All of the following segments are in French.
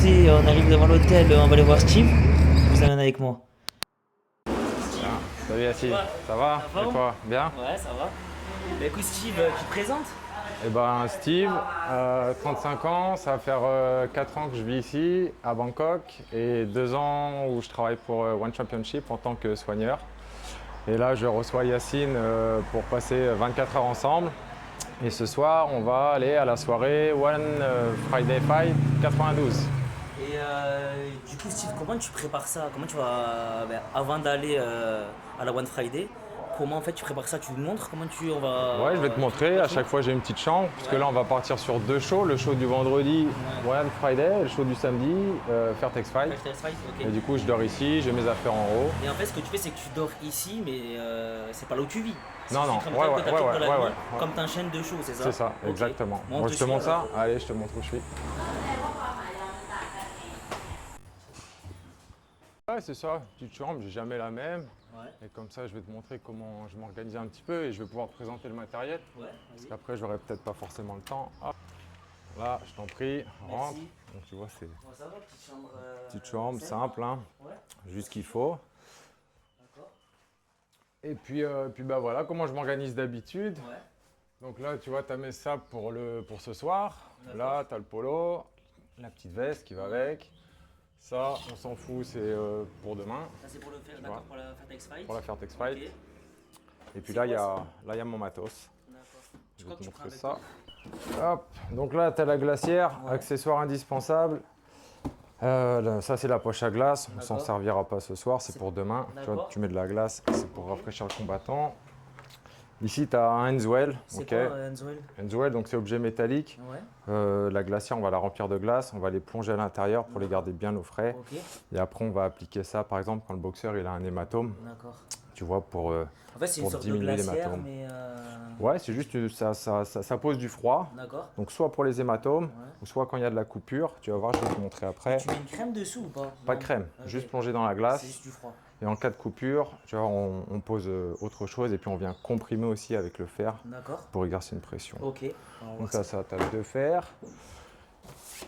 passer, on arrive devant l'hôtel, on va aller voir Steve. Je vous amène avec moi. Ah, salut Yacine, ça va? Ça va? Et toi? Bien? Ouais, ça va. Bah écoute Steve, tu te présentes? Eh ben Steve, 35 ans, ça va faire 4 ans que je vis ici à Bangkok et 2 ans où je travaille pour One Championship en tant que soigneur. Et là je reçois Yacine pour passer 24 heures ensemble. Et ce soir on va aller à la soirée One Friday Fight 92. Et du coup Steve, comment tu prépares ça? Comment tu vas, avant d'aller à la One Friday, comment en fait tu prépares ça? Tu nous montres comment on Ouais, je vais va... te montrer. À chaque fois, j'ai une petite chambre. Puisque là, on va partir sur 2 shows. Le show du vendredi, One Friday, et le show du samedi, Fairtex Fight. Test Fight, ok. Et du coup, je dors ici, j'ai mes affaires en haut. Et en fait, ce que tu fais, c'est que tu dors ici, mais c'est pas là où tu vis. Non, non, Comme ouais, ça ouais, que t'as ouais, toute la ouais, nuit, ouais. comme t'enchaînes deux shows, c'est ça? C'est ça, Ok. exactement. Bon, on Moi, te je te suit, montre ça. alors. Allez, je te montre où je suis. Ouais, c'est ça, petite chambre, j'ai jamais la même. Ouais, Et comme ça, je vais te montrer comment je m'organise un petit peu et je vais pouvoir te présenter le matériel. ouais, Parce vas-y. qu'après, j'aurai peut-être pas forcément le temps. Hop. Là, je t'en prie, rentre. Merci. Donc, tu vois, c'est une Bon, ça va, petite chambre. petite chambre Simple. simple, hein, Ouais, juste ce qu'il faut. d'accord. Et puis bah voilà, comment je m'organise d'habitude. Ouais, Donc là, tu vois, tu as mes sables pour ce soir. D'accord. Là, tu as le polo, la petite veste qui va avec. Ça, on s'en fout, c'est pour demain, ça c'est pour le faire, vois. d'accord, pour la Fairtex Fight. pour la Fairtex Fight. Ok, Et puis C'est là, il y quoi, a mon matos. d'accord. Je Je vais crois te que tu prends montrer avec ça. toi. Hop, donc là, tu as la glacière, Ouais. accessoire indispensable. Ça, c'est la poche à glace. On s'en D'accord. servira pas ce soir, c'est C'est- pour demain. Tu vois, D'accord. tu mets de la glace, c'est pour Ok. rafraîchir le combattant. Ici, tu as un Henswell. C'est ok. quoi, Enzoel? Henswell, donc c'est objet métallique. Ouais, La glacière, on va la remplir de glace, on va les plonger à l'intérieur pour les D'accord. garder bien au frais. ok, Et après, on va appliquer ça, par exemple, quand le boxeur il a un hématome, d'accord. tu vois, pour En fait, c'est une pour sorte de diminuer glacière, l'hématome. mais. Ouais, c'est juste, ça pose du froid. D'accord. Donc, soit pour les hématomes, Ouais. ou soit quand il y a de la coupure. Tu vas voir, je vais te montrer après. Tu mets une crème dessous ou pas? Pas Non. de crème, Ok. juste plongé dans la C'est glace. juste du froid. Et en cas de coupure, tu vois, on pose autre chose et puis on vient comprimer aussi avec le fer D'accord. pour exercer une pression. Ok. On va Donc voir ça, tu as le deux fer.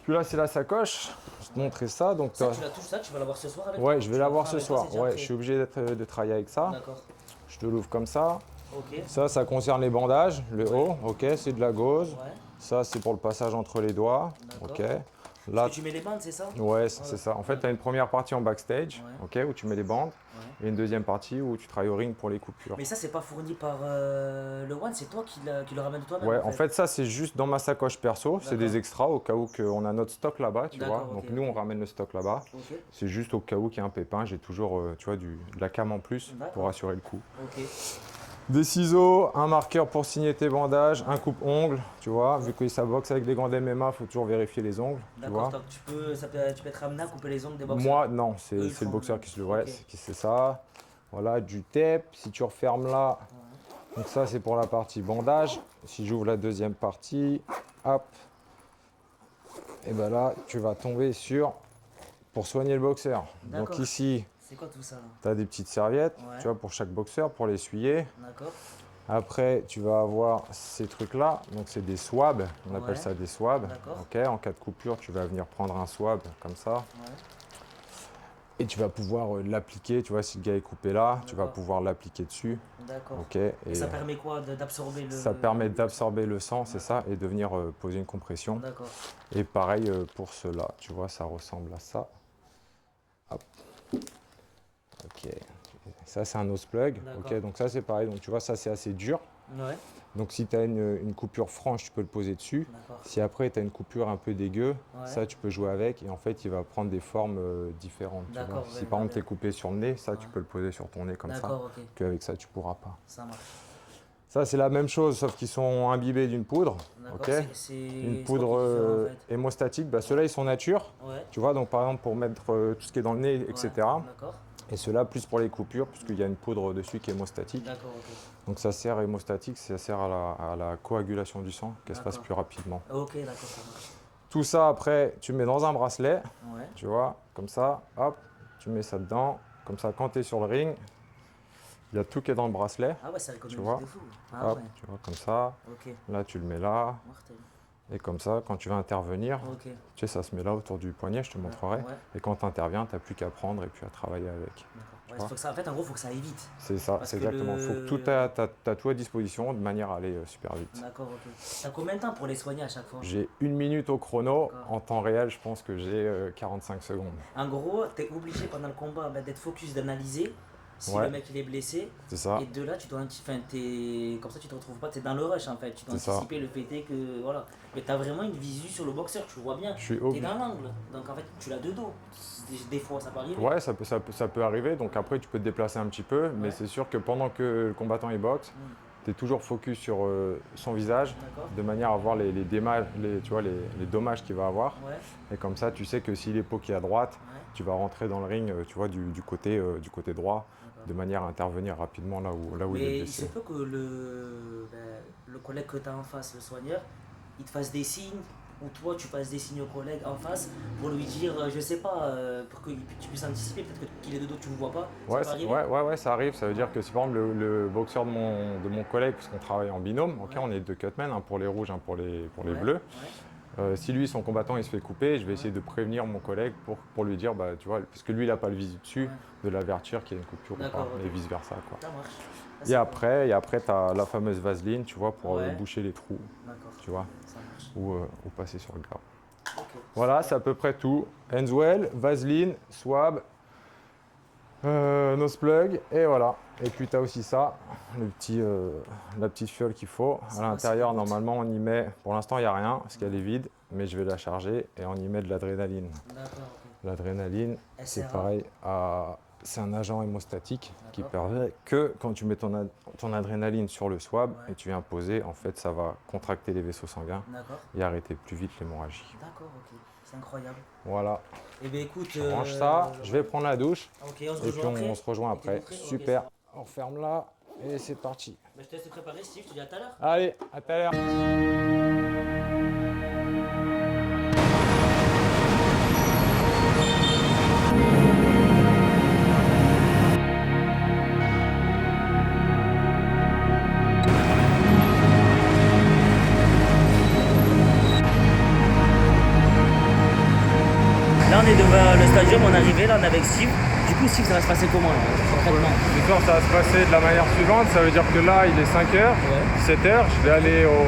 Puis là, c'est la sacoche. Je vais te montrer ça. Donc, Ça, tu la touches, ça, tu vas l'avoir ce soir avec toi? ouais, je vais Tu l'avoir prends ce avec toi, soir. c'est déjà Ouais, prêt. je suis obligé de travailler avec ça. D'accord. Je te l'ouvre comme ça. Ok. Ça concerne les bandages, le haut. Ok, c'est de la gauze. Ouais. Ça, c'est pour le passage entre les doigts. D'accord. Ok. Parce Là, que tu mets les bandes, c'est ça? ouais, c'est ça. En fait, tu as une première partie en backstage, Ouais. ok, où tu mets les bandes, Ouais. et une deuxième partie où tu travailles au ring pour les coupures. Mais ça, c'est pas fourni par le One, c'est toi qui le ramène toi-même. Ouais, en fait, ça, c'est juste dans ma sacoche perso. C'est D'accord. des extras au cas où on a notre stock là-bas, tu vois. D'accord, Donc, ok, nous, on ok. ramène le stock là-bas. Ok. C'est juste au cas où qu'il y a un pépin, j'ai toujours, tu vois, de la cam en plus D'accord. pour assurer le coup. Ok. Des ciseaux, un marqueur pour signer tes bandages, un coupe-ongles, tu vois. Vu que ça boxe avec des gants d'MMA, il faut toujours vérifier les ongles, tu vois. D'accord, tu peux être amené à couper les ongles des boxeurs. Moi, non, Eux, c'est ils le font boxeur le- qui se le ouais, Ok. qui c'est ça. Voilà, du tape. Si tu refermes là, donc ça c'est pour la partie bandage. Si j'ouvre la deuxième partie, hop, et ben là, tu vas tomber sur pour soigner le boxeur. Donc D'accord. ici, C'est quoi tout ça là? tu as des petites serviettes, Ouais. tu vois, pour chaque boxeur, pour l'essuyer. D'accord. Après, tu vas avoir ces trucs-là, donc c'est des swabs, on appelle Ouais. ça des swabs. D'accord. Ok, en cas de coupure, tu vas venir prendre un swab comme ça. Ouais. Et tu vas pouvoir l'appliquer, tu vois, si le gars est coupé là, tu vas D'accord. pouvoir l'appliquer dessus. D'accord. Ok. Et ça permet quoi d'absorber le. Ça permet d'absorber le sang, c'est ça, et de venir poser une compression. D'accord. Et pareil pour ceux-là, tu vois, ça ressemble à ça. Hop. Ok. Ça, c'est un nose plug. D'accord. Ok, donc ça, c'est pareil. Donc tu vois, ça, c'est assez dur. Ouais. Donc si tu as une coupure franche, tu peux le poser dessus. D'accord. Si après tu as une coupure un peu dégueu, Ouais. ça tu peux jouer avec et en fait il va prendre des formes différentes. Tu D'accord, vois. ouais, Si par exemple ouais. tu es coupé sur le nez, ça tu Ouais. peux le poser sur ton nez comme ça. D'accord, ok. Qu'avec ça tu pourras pas. Ça marche. Ça c'est la même chose sauf qu'ils sont imbibés d'une poudre. D'accord. Ok. Une C'est poudre quoi qui est différent, en fait? hémostatique, bah, ceux-là ils sont nature. Ouais. Tu vois, donc par exemple pour mettre tout ce qui est dans le nez, etc. Ouais. D'accord. Et ceux-là plus pour les coupures puisqu'il y a une poudre dessus qui est hémostatique. D'accord, ok. Donc ça sert hémostatique, ça sert à la coagulation du sang, qu'elle se fasse D'accord. plus rapidement. Ok, d'accord, ça marche. Tout ça après, tu mets dans un bracelet, Ouais. tu vois, comme ça, hop, tu mets ça dedans. Comme ça, quand tu es sur le ring, il y a tout qui est dans le bracelet. Ah ouais, ça économise vois. de fou. Ah Hop, ouais. tu vois, comme ça. Ok. Là, tu le mets là. Mortel. Et comme ça, quand tu vas intervenir, Ok. tu sais, ça se met là autour du poignet, je te montrerai. Ouais. Et quand tu interviens, tu n'as plus qu'à prendre et puis à travailler avec. D'accord. Tu Ouais, vois. faut que ça, en fait, en gros, il faut que ça aille vite. C'est ça, Parce c'est que exactement. Il faut que t'as tout à disposition de manière à aller super vite. D'accord, ok. T'as combien de temps pour les soigner à chaque fois? J'ai 1 minute au chrono. D'accord. En temps réel, je pense que j'ai 45 secondes. En gros, t'es obligé pendant le combat d'être focus, d'analyser si Ouais. le mec il est blessé. C'est ça. Et de là, tu dois comme ça, tu te retrouves pas, t'es dans le rush en fait. Tu dois C'est ça. anticiper le fait est que voilà. Mais t'as vraiment une visu sur le boxeur, tu le vois bien. Je suis T'es obligé. dans l'angle, donc en fait, tu l'as de dos. Des fois, ça peut arriver. Ouais, ça peut arriver. Donc après, tu peux te déplacer un petit peu. Mais Ouais. c'est sûr que pendant que le combattant il boxe, tu es toujours focus sur son visage, D'accord. de manière à voir les tu vois, les dommages qu'il va avoir. Ouais. Et comme ça, tu sais que s'il est poké à droite, Ouais. tu vas rentrer dans le ring, tu vois, du côté droit, D'accord. de manière à intervenir rapidement là où il est Mais il se blessé. peut que le collègue que tu as en face, le soigneur, il te fasse des signes, ou toi tu fasses des signes au collègue en face pour lui dire, je sais pas, pour que tu puisses anticiper, peut-être qu'il est de dos, tu ne le vois pas. Ça Ouais, peut arriver. ouais, ça arrive. Ça veut dire que si par exemple le boxeur de mon collègue, parce qu'on travaille en binôme, ok, Ouais. on est deux cutmen, un pour les rouges, un pour les Ouais, bleus. ouais. Si lui, son combattant, il se fait couper, je vais essayer de prévenir mon collègue pour lui dire, bah, tu vois, parce que lui, il n'a pas le visu dessus, Ouais. de l'avertir qu'il y a une coupure ou pas, D'accord, ok. et vice versa, quoi. Ça marche. Ça, Et c'est après, tu as la fameuse vaseline, tu vois, pour Ouais. boucher les trous, bon. D'accord. tu vois, Ça marche. ou passer sur le gras. Ok. Voilà, c'est à peu près tout. Handswell, vaseline, swab, nose plug, et voilà. Et puis tu as aussi ça, la petite fiole qu'il faut. C'est À quoi, l'intérieur, c'est quoi? normalement, on y met, pour l'instant, il n'y a rien, parce qu'elle est vide, mais je vais la charger et on y met de l'adrénaline. D'accord, ok. L'adrénaline, c'est SRA. pareil, c'est un agent hémostatique qui D'accord. permet que quand tu mets ton adrénaline sur le swab Ouais. et tu viens poser, en fait, ça va contracter les vaisseaux sanguins D'accord. et arrêter plus vite l'hémorragie. D'accord, ok. C'est incroyable. Voilà, Eh bien écoute. je range ça, je vais prendre la douche Ok, on se et puis rejoint après. on se rejoint Et t'es après. prêt? Ok, Super, ça va. on ferme là et c'est parti. Bah, je te laisse te préparer, Steve, je te dis à tout à l'heure. Allez, à tout à l'heure. Là, on est devant le stadium, on est arrivé, là, on est avec Steve. Du coup, Steve, ça va se passer comment, là, concrètement? L'histoire, ça va se passer de la manière suivante. Ça veut dire que là, il est 5h, Ouais. 17h. Je vais aller au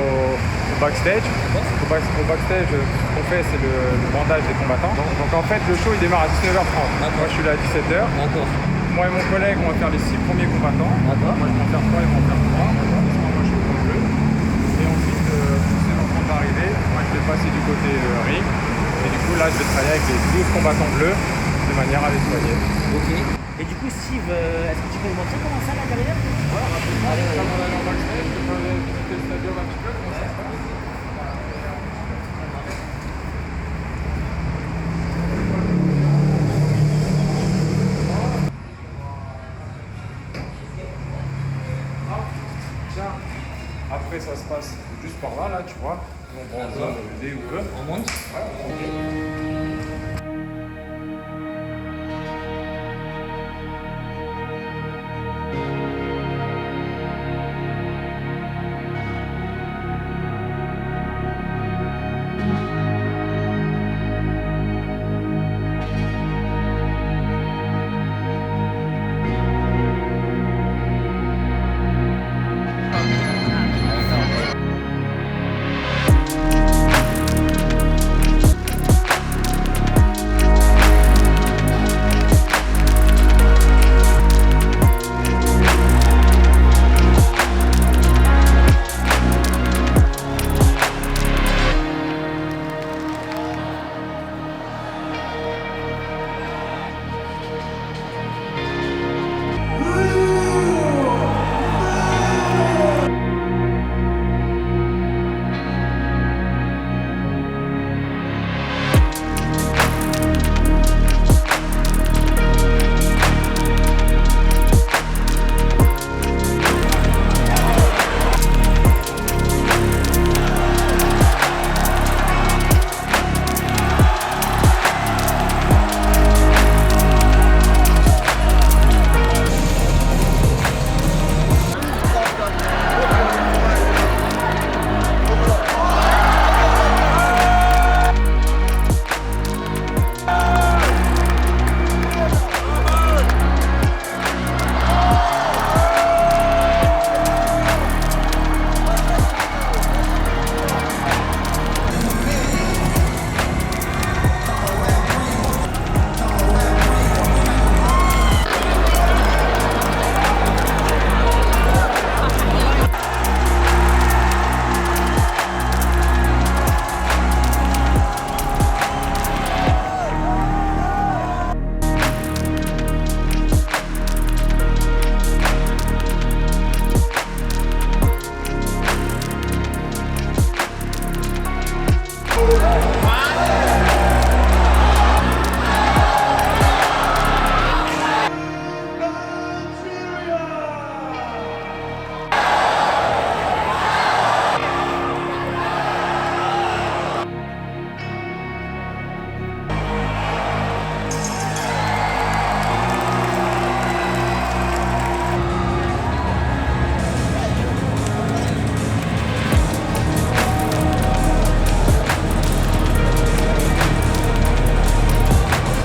backstage. Au backstage, ce qu'on fait, c'est le bandage des combattants. Donc en fait, le show, il démarre à 19h30. Moi, je suis là à 17h. D'accord. Moi et mon collègue, on va faire les 6 premiers combattants. D'accord. Moi, je vais en faire 3 et ils vont en faire 3. Moi, je suis au bleu. Et ensuite, c'est en train d'arriver. Moi, je vais passer du côté ring. Et du coup, là, je vais travailler avec les 12 combattants bleus de manière à les soigner. Ok. Et du coup, Steve, est-ce que tu peux nous montrer comment ça, là, derrière? Voilà, rapidement, Allez, comme on allez. est en backstage, je peux aller visiter le stadium un petit peu, comment ça se passe. Tiens, après ça se passe juste par là, tu vois. On prend zone D ou E. On monte? Ok.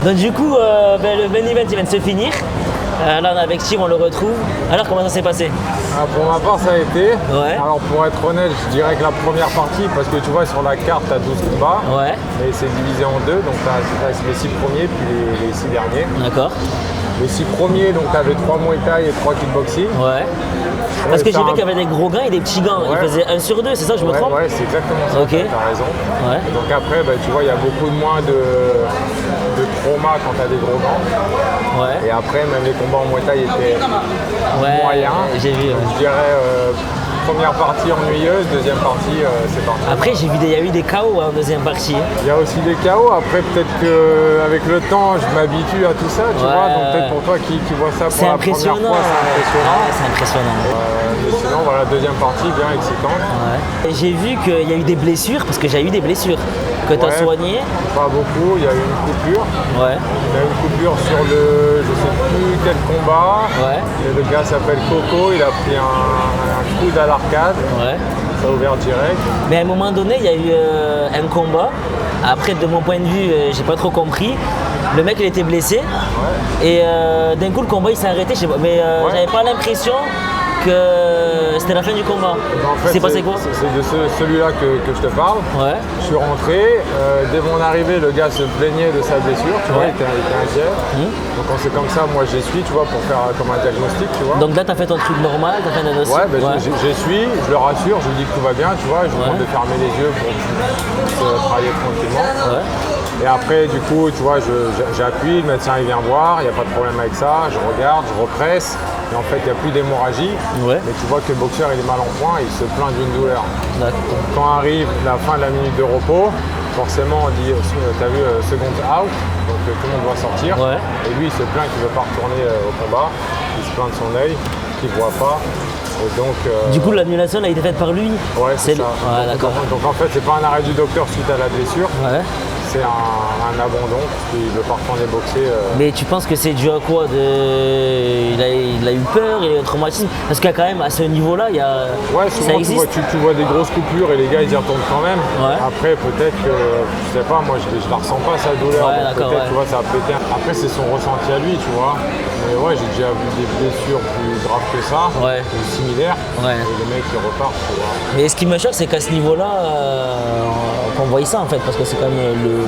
Donc du coup, le main event il vient de se finir. Là on est avec Steve, on le retrouve. Alors comment ça s'est passé? Pour ma part, ça a été. Ouais. Alors pour être honnête, je dirais que la première partie, parce que tu vois sur la carte, tu as 12 combats, Ouais. mais c'est divisé en deux, donc tu as les 6 premiers puis les 6 derniers. D'accord. Les 6 premiers, donc tu avais 3 Muay Thai et 3 kickboxing. Ouais. Parce que j'ai c'est vu un- qu'il y avait des gros gants et des petits gants. Ouais. Ils faisaient 1 sur 2, c'est ça, je me trompe? Ouais, c'est exactement ça, Ok. t'as raison. Ouais. Et donc après, tu vois, il y a beaucoup moins de trauma quand tu as des gros gants. Ouais. Et après, même les combats en Muay Thai étaient Ouais. moyens. J'ai vu. Ouais. Je dirais première partie ennuyeuse, deuxième partie, c'est parti. Après, j'ai vu il y a eu des KO en deuxième partie. Il y a aussi des KO. Après, peut-être qu'avec le temps, je m'habitue à tout ça, tu Ouais. vois. Donc peut-être pour toi qui vois ça pour C'est la impressionnant. première fois, c'est impressionnant. Ouais, c'est impressionnant. Mais sinon, voilà, deuxième partie, bien excitante. Ouais. Et j'ai vu qu'il y a eu des blessures, parce que j'ai eu des blessures que tu as Ouais. soignées. Pas beaucoup, il y a eu une coupure. Ouais. Il y a eu une coupure sur je sais plus quel combat. Ouais. Et le gars s'appelle Coco, il a pris un coude à l'arcade. Ouais. Ça a ouvert direct. Mais à un moment donné, il y a eu un combat. Après, de mon point de vue, j'ai pas trop compris. Le mec, il était blessé. Et d'un coup, le combat, il s'est arrêté. Je sais pas, mais j'avais pas l'impression que c'était la fin du combat. En fait, C'est passé quoi? C'est de celui-là que je te parle. Ouais. Je suis rentré, dès mon arrivée, le gars se plaignait de sa blessure, tu vois, Ouais. il était inquiet. Donc quand c'est comme ça, moi j'essuie, tu vois, pour faire comme un diagnostic, tu vois. Donc là, tu as fait ton truc normal, tu as fait un diagnostic. Ouais, j'essuie, je le rassure, je lui dis que tout va bien, tu vois, je lui demande de fermer les yeux pour travailler tranquillement. Ouais. Et après, du coup, tu vois, j'appuie, le médecin il vient voir, il n'y a pas de problème avec ça, je regarde, je represse, et en fait, il n'y a plus d'hémorragie. Ouais. Mais tu vois que le boxeur, il est mal en point, il se plaint d'une douleur. D'accord. Quand arrive la fin de la minute de repos, forcément, on dit, t'as vu, second out, donc tout le monde doit sortir. Ouais. Et lui, il se plaint qu'il ne veut pas retourner au combat, il se plaint de son œil, qu'il ne voit pas. Et donc, Du coup, l'annulation a été faite par lui. ouais, c'est ça. Ouais, d'accord. Donc en fait, c'est pas un arrêt du docteur suite à la blessure, Ouais. c'est un abandon, parce qu'il ne veut pas retourner boxer. Mais tu penses que c'est dû à quoi il a eu peur, il a eu un traumatisme? Parce qu'il y a quand même, à ce niveau-là, il y a... Ouais, ça souvent existe. tu vois des grosses coupures et les gars ils y retournent quand même. Ouais. Après peut-être que, je sais pas, moi je la ressens pas sa douleur, Ouais, donc d'accord, peut-être ouais. tu vois ça a pété. Après c'est son ressenti à lui, tu vois. Mais ouais, j'ai déjà vu des blessures plus graves que ça, Ouais. ou similaires, Ouais. et les mecs qui repartent, tu vois. Mais ce qui me choque, c'est qu'à ce niveau-là, qu'on voit ça en fait, parce que c'est quand même le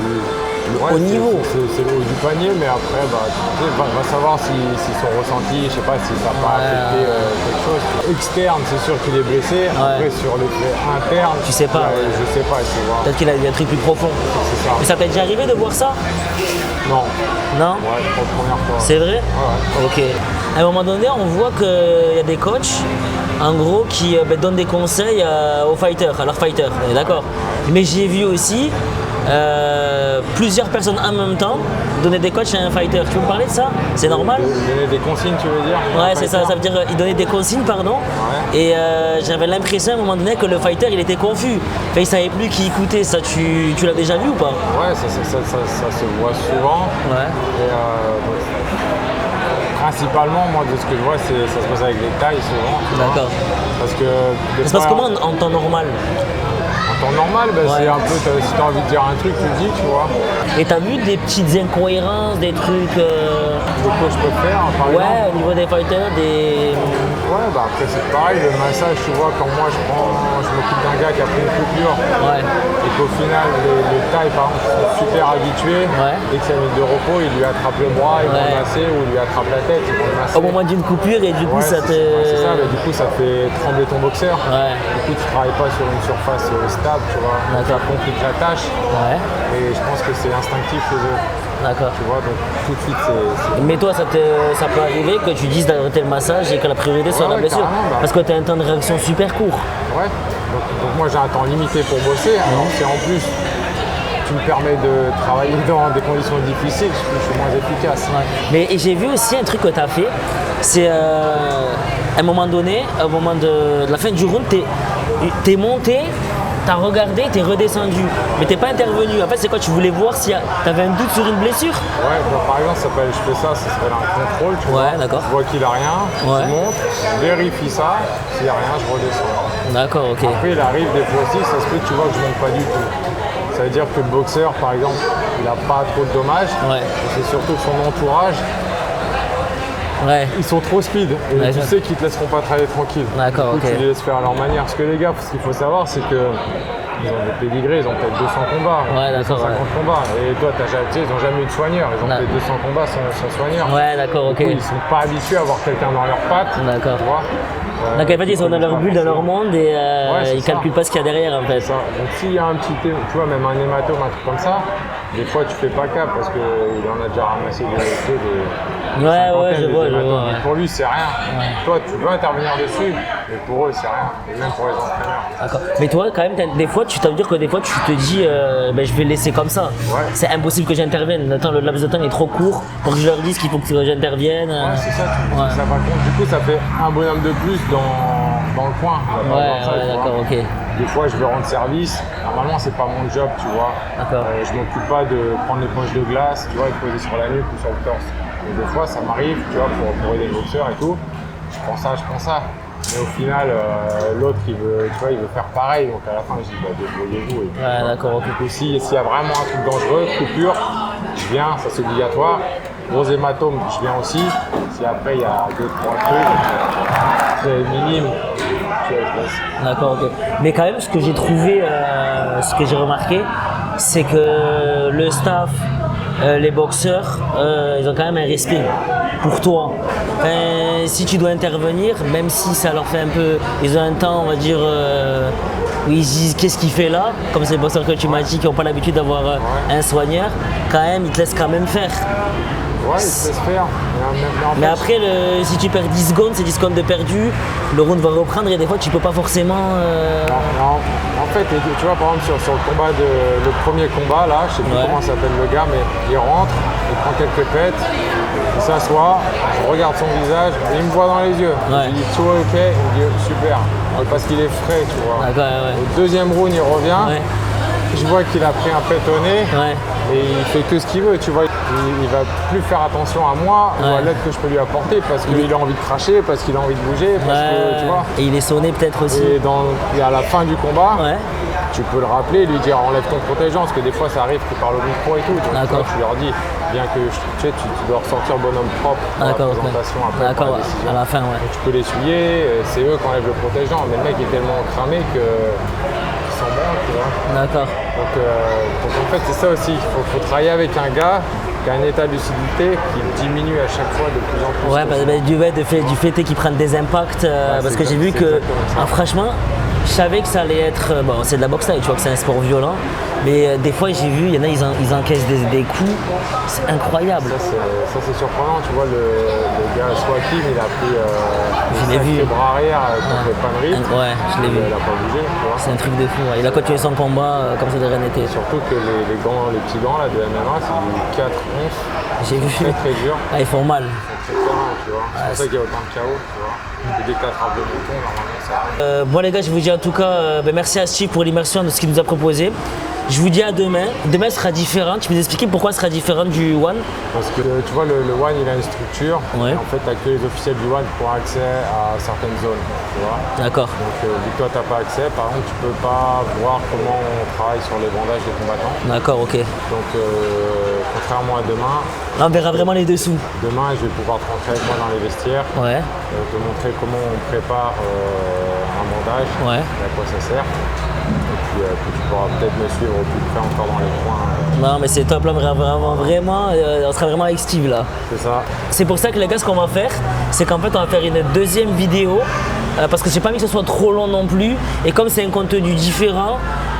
Ouais, haut niveau. C'est le haut du panier, mais après, tu sais, va savoir si son ressenti, je sais pas, si ça n'a pas Ouais. affecté quelque chose. Externe, c'est sûr qu'il est blessé. Après, sur l'effet interne, Tu sais pas, ouais. je sais pas, tu vois. Peut-être qu'il a eu un truc plus profond. C'est ça. Mais ça t'est déjà arrivé de voir ça? Non, Non? ouais, pas la première fois. C'est vrai? Ouais. Ok. À un moment donné, on voit qu'il y a des coachs, en gros, qui donnent des conseils aux fighters, à leurs fighters. On est d'accord? Mais j'ai vu aussi plusieurs personnes en même temps donner des coachs à un fighter. Tu peux me parler de ça? C'est normal? Donner des consignes, tu veux dire? Ouais, c'est ça. Ça veut dire il donnait des consignes, pardon. Ouais. Et j'avais l'impression à un moment donné que le fighter, il était confus. Enfin, il savait plus qui écouter. Ça, tu l'as déjà vu ou pas? Ouais, ça se voit souvent. Ouais. Et, principalement, moi, de ce que je vois, ça se passe avec les tailles souvent. tu vois. D'accord. Parce que. des Ça se passe fois, comment en temps normal? En temps normal, c'est un peu, si t'as envie de dire un truc, tu le dis, tu vois. Et t'as vu des petites incohérences, des trucs. De quoi je peux faire, par exemple. Ouais, au niveau des fighters, des. Ouais, après c'est pareil, le massage, tu vois, quand moi je m'occupe d'un gars qui a pris une coupure Ouais. et qu'au final les tailles par exemple sont super habitués, Ouais. dès que ça met de repos, il lui attrape le bras, ils vont Ouais. le masser ou il lui attrape la tête, ils vont le masser. Au moment d'une coupure et du coup Ouais, ça te. c'est ça, mais du coup ça fait trembler ton boxeur. Ouais. Du coup tu travailles pas sur une surface stable, tu vois. Donc ça D'accord. complique la tâche Ouais. et je pense que c'est instinctif chez eux. D'accord. Tu vois, donc tout de suite c'est. Mais toi, ça peut arriver que tu dises d'arrêter le massage et que la priorité soit Ouais, la blessure. carrément, bah. Parce que tu as un temps de réaction super court. Ouais, donc moi j'ai un temps limité pour bosser, alors si en plus tu me permets de travailler dans des conditions difficiles, je suis moins efficace. Mais et j'ai vu aussi un truc que tu as fait, c'est à un moment donné, au moment de la fin du round, t'es monté, t'as regardé, t'es redescendu, mais t'es pas intervenu. En fait, c'est quoi? Tu voulais voir si t'avais un doute sur une blessure? Ouais, par exemple, je fais ça s'appelle un contrôle, tu vois. Ouais, d'accord. Je vois qu'il a rien, Ouais. je monte, je vérifie ça, s'il n'y a rien, je redescends. D'accord, ok. Après, il arrive des fois aussi, ça se peut que tu vois que je monte pas du tout. Ça veut dire que le boxeur, par exemple, il n'a pas trop de dommages. Ouais. C'est surtout que son entourage, Ouais. ils sont trop speed. Et Ouais, tu ça. sais qu'ils te laisseront pas travailler tranquille. D'accord, Du coup, ok. tu les laisses faire à leur manière. Parce que les gars, ce qu'il faut savoir, c'est que ils ont des pédigrés, ils ont peut-être 200 combats, Ouais, d'accord, 250 combats. Et toi, ils n'ont jamais eu de soigneur. Ils ont Ouais. peut-être 200 combats sans soigneur. Ouais, d'accord, ok. Du coup, ils sont pas habitués à avoir quelqu'un dans leurs pattes. D'accord. Tu vois. Donc en fait, ils sont dans leur bulle, dans leur monde et Ouais, c'est ils ça. calculent pas ce qu'il y a derrière en fait. Ça. Donc s'il y a un petit, tu vois, même un hématome, un truc comme ça, des fois tu fais pas cap parce qu'il en a déjà ramassé des Ouais, je vois, hématomes. ouais. Mais pour lui, c'est rien. Toi, tu veux intervenir dessus, mais pour eux, c'est rien. Et même pour les entraîneurs. D'accord. Mais toi, quand même, des fois, ça veut dire que des fois, tu te dis, ben, je vais le laisser comme ça. Ouais. C'est impossible que j'intervienne. Attends, le laps de temps est trop court pour que je leur dise qu'il faut que j'intervienne. Ouais, c'est ça, Ouais. ça va compte. Du coup, ça fait un bonhomme de plus dans le coin. Ouais, d'accord, ok. Des fois, je vais rendre service. Normalement, c'est pas mon job, tu vois. D'accord. Je m'occupe pas de prendre les poches de glace, tu vois, et de poser sur la nuque ou sur le torse. Mais des fois, ça m'arrive, tu vois, pour aider le boxeur et tout. Je prends ça. Mais au final, l'autre, il veut faire pareil. Donc à la fin, je dis, bah, débrouillez-vous. Et puis, Ouais, d'accord, ok. Du coup, s'il y a vraiment un truc dangereux, coupure, je viens, ça c'est obligatoire. Gros hématome, je viens aussi. Si après, il y a 2-3 trucs, c'est minime, tu vois, je laisse. D'accord, ok. Mais quand même, ce que j'ai trouvé, ce que j'ai remarqué, c'est que le staff, les boxeurs, ils ont quand même un respect pour toi. Enfin, si tu dois intervenir, même si ça leur fait un peu, ils ont un temps, on va dire, où ils se disent qu'est-ce qu'il fait là, comme ces boxeurs que tu m'as dit qui n'ont pas l'habitude d'avoir un soigneur, quand même, ils te laissent quand même faire. Ouais, il se laisse faire. Mais après, si tu perds 10 secondes, c'est 10 secondes de perdu, le round va reprendre et des fois tu peux pas forcément. Non. En fait, tu vois, par exemple, sur le premier combat, là, je sais plus Ouais. comment s'appelle le gars, mais il rentre, il prend quelques pètes, il s'assoit, je regarde son visage, et il me voit dans les yeux. Ouais. Je lui dis, tout est ok, il me dit, super, parce qu'il est frais, tu vois. D'accord, ouais. Au deuxième round, il revient, Ouais. je vois qu'il a pris un pète au nez, Ouais. et il fait que ce qu'il veut, tu vois. Il va plus faire attention à moi ou à Ouais. l'aide que je peux lui apporter parce qu'il a envie de cracher, parce qu'il a envie de bouger, parce que, tu vois. Et il est sonné peut-être aussi. Et à la fin du combat, Ouais. tu peux le rappeler, lui dire enlève ton protègeant, parce que des fois ça arrive qu'il parle au micro et tout. Donc D'accord. toi, tu leur dis, bien que tu dois ressortir bonhomme propre pour la D'accord, ok. présentation après. D'accord, pour la décision. à la fin, ouais. Donc, tu peux l'essuyer, c'est eux qui enlèvent le protègeant, mais le mec est tellement cramé que qu'ils s'en branlent, tu vois. D'accord. Donc en fait c'est ça aussi, il faut travailler avec un gars qui a un état de lucidité qui diminue à chaque fois de plus en plus. Ouais, du fait qu'ils prennent des impacts, parce que j'ai vu c'est que, exactement ça. Franchement, je savais que ça allait être, bon, c'est de la boxe taille, tu vois que c'est un sport violent, mais des fois j'ai vu, il y en a, ils encaissent des coups, c'est incroyable. Ça c'est surprenant, tu vois, le gars Swakim, il a pris l'ai vu. le bras arrière contre le Panry. Ouais, je l'ai vu. Il a pas bougé, tu vois. C'est un truc de fou, ouais. Il a continué son combat comme ça de rien n'était. Surtout que les petits gants là, de MMA, c'est du 4 onces. J'ai vu. Très très dur. Ah, ils font mal. C'est très lent, tu vois. C'est pour ça qu'il y a autant de chaos, tu vois. Et dès que tu attrapes le bouton, normalement ça. Bon les gars, je vous dis en tout cas merci à Steve pour l'immersion de ce qu'il nous a proposé. Je vous dis à demain. Demain sera différent. Tu peux nous expliquer pourquoi ce sera différent du One? Parce que tu vois, le One il a une structure. Ouais. Et en fait, tu n'as que les officiels du One pour accès à certaines zones, tu vois. D'accord. Donc, vu que toi, tu n'as pas accès, par exemple, tu ne peux pas voir comment on travaille sur les bandages des combattants. D'accord, ok. Donc, contrairement à demain, Là, on verra vraiment les dessous. demain, je vais pouvoir te rentrer avec moi dans les vestiaires, Ouais, te montrer comment on prépare un bandage, ouais. et à quoi ça sert. Et puis, tu pourras peut-être me suivre au plus près encore dans les coins. Non mais c'est top là, vraiment, on sera vraiment avec Steve là. C'est ça. C'est pour ça que les gars, ce qu'on va faire, c'est qu'en fait on va faire une deuxième vidéo parce que j'ai pas envie que ce soit trop long non plus et comme c'est un contenu différent,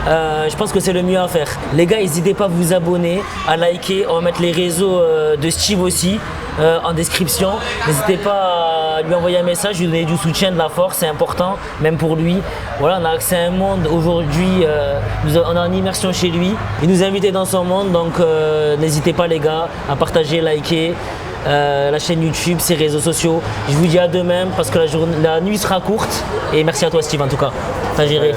je pense que c'est le mieux à faire. Les gars, n'hésitez pas à vous abonner, à liker, on va mettre les réseaux de Steve aussi en description. N'hésitez pas à lui envoyer un message, lui donner du soutien, de la force, c'est important, même pour lui. Voilà, on a accès à un monde aujourd'hui, on est en immersion chez lui, il nous a invités dans son monde, donc n'hésitez pas les gars à partager, liker. La chaîne YouTube, ses réseaux sociaux. Je vous dis à demain parce que la nuit sera courte et merci à toi Steve en tout cas. T'as géré. Ouais,